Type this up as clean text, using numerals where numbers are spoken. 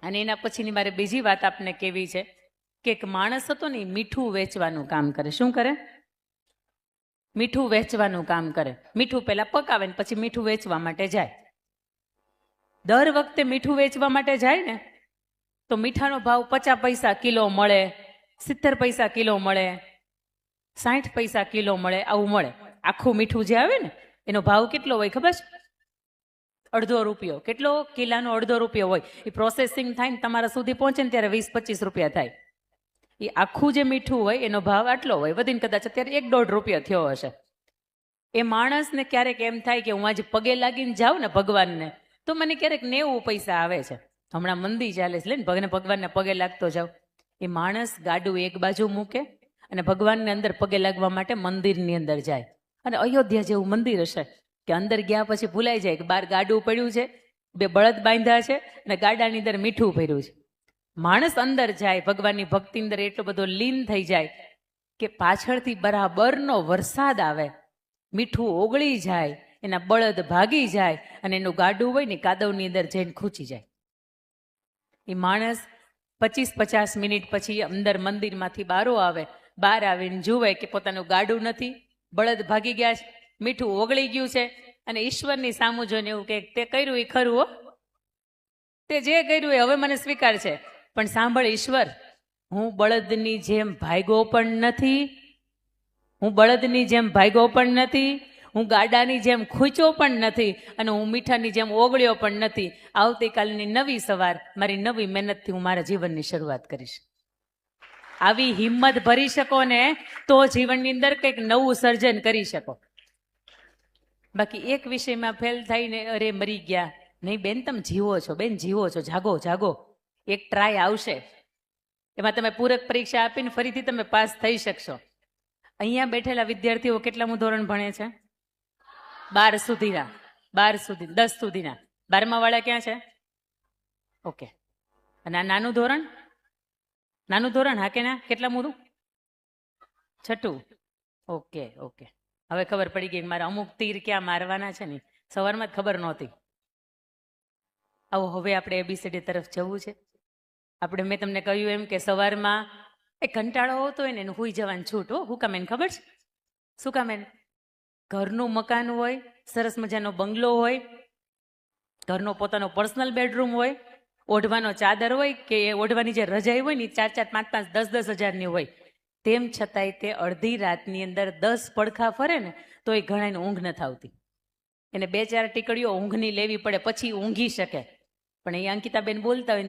અને એના પછીની મારે બીજી વાત આપને કેવી છે કે એક માણસ હતો ને મીઠું વેચવાનું કામ કરે. શું કરે? મીઠું વેચવાનું કામ કરે. મીઠું પહેલા પકાવે ને પછી મીઠું વેચવા માટે જાય. દર વખતે મીઠું વેચવા માટે જાય ને તો મીઠાનો ભાવ 50 પૈસા કિલો મળે, 70 પૈસા કિલો મળે, 60 પૈસા કિલો મળે, આવું મળે. આખું મીઠું જે આવે ને એનો ભાવ કેટલો હોય ખબર છે? ₹1.5. કેટલો? કિલાનો ₹1.5 હોય. એ પ્રોસેસિંગ થાય ને તમારા સુધી પહોંચે ને ત્યારે 20-25 રૂપિયા થાય. એ આખું જે મીઠું હોય એનો ભાવ આટલો હોય, વધીને કદાચ અત્યારે ₹1-1.5 થયો હશે. એ માણસને ક્યારેક એમ થાય કે હું આજે પગે લાગીને જાઉં ને ભગવાનને તો મને ક્યારેક 90 પૈસા આવે છે. હમણાં મંદી ચાલે છે, લે ને ભગવાનને પગે લાગતો જાવ. એ માણસ ગાડું એક બાજુ મૂકે અને ભગવાનને અંદર પગે લાગવા માટે મંદિરની અંદર જાય. અને અયોધ્યા જેવું મંદિર હશે કે અંદર ગયા પછી ભૂલાઈ જાય કે બહાર ગાડું પડ્યું છે, 2 બળદ બાંધ્યા છે અને ગાડાની અંદર મીઠું ભર્યું છે. માણસ અંદર જાય, ભગવાનની ભક્તિ અંદર એટલો બધો લીન થઈ જાય કે પાછળથી બરાબરનો વરસાદ આવે, મીઠું ઓગળી જાય, એના બળદ ભાગી જાય અને એનું ગાડું હોય ને કાદવની અંદર જઈને ખૂંચી જાય. એ માણસ 25-50 મિનિટ પછી અંદર મંદિરમાંથી બારો આવે. બહાર આવીને જુએ કે પોતાનું ગાડું નથી, બળદ ભાગી ગયા છે, મીઠું ઓગળી ગયું છે અને ઈશ્વરની સામું જોઈને એવું કે તે કર્યું એ ખરું હો, તે જે કર્યું એ હવે મને સ્વીકાર છે, પણ સાંભળ ઈશ્વર, હું બળદની જેમ ભાગ્યો પણ નથી, હું બળદની જેમ ભાગ્યો પણ નથી, હું ગાડાની જેમ ખૂંચ્યો પણ નથી અને હું મીઠાની જેમ ઓગળ્યો પણ નથી. આવતીકાલની નવી સવાર મારી નવી મહેનતથી હું મારા જીવનની શરૂઆત કરીશ. આવી હિંમત ભરી શકો ને તો જીવનની અંદર કંઈક નવું સર્જન કરી શકો. બાકી એક વિષયમાં ફેલ થઈને અરે મરી ગયા, નહીં બેન, તમે જીવો છો, બેન જીવો છો, જાગો જાગો, એક ટ્રાય આવશે, એમાં તમે પૂરક પરીક્ષા આપીને ફરીથી તમે પાસ થઈ શકશો. અહીંયા બેઠેલા વિદ્યાર્થીઓ કેટલામું ધોરણ ભણે છે? 12 સુધીના, 12 સુધી, 10 સુધીના. 12મા વાળા ક્યાં છે? ઓકે. અને આ નાનું ધોરણ? નાનું ધોરણ, હા કે ના? કેટલામું? 6. ઓકે ઓકે, હવે ખબર પડી ગઈ મારા અમુક તીર ક્યાં મારવાના છે ને, સવારમાં જ ખબર નહોતી. આવો હવે આપણે ABCD તરફ જવું છે. આપણે, મેં તમને કહ્યું એમ કે સવારમાં એ કંટાળો આવતો હોય ને એને હુઈ જવાનું છૂટ હો. હું કામ એને ખબર છે? શું કામ? એને ઘરનું મકાન હોય, સરસ મજાનો બંગલો હોય, ઘરનો પોતાનો પર્સનલ બેડરૂમ હોય, ઓઢવાનો ચાદર હોય કે ઓઢવાની જે રજાઈ હોય ને 4-4, 5-5, 10-10 હજારની હોય, તેમ છતાંય તે અડધી રાતની અંદર 10 પડખા ફરે ને તો એ ઘણાને ઊંઘ નથી આવતી. એને 2-4 ટીકડીઓ ઊંઘની લેવી પડે પછી ઊંઘી શકે. પણ એ અંકિતાબેન બોલતા હોય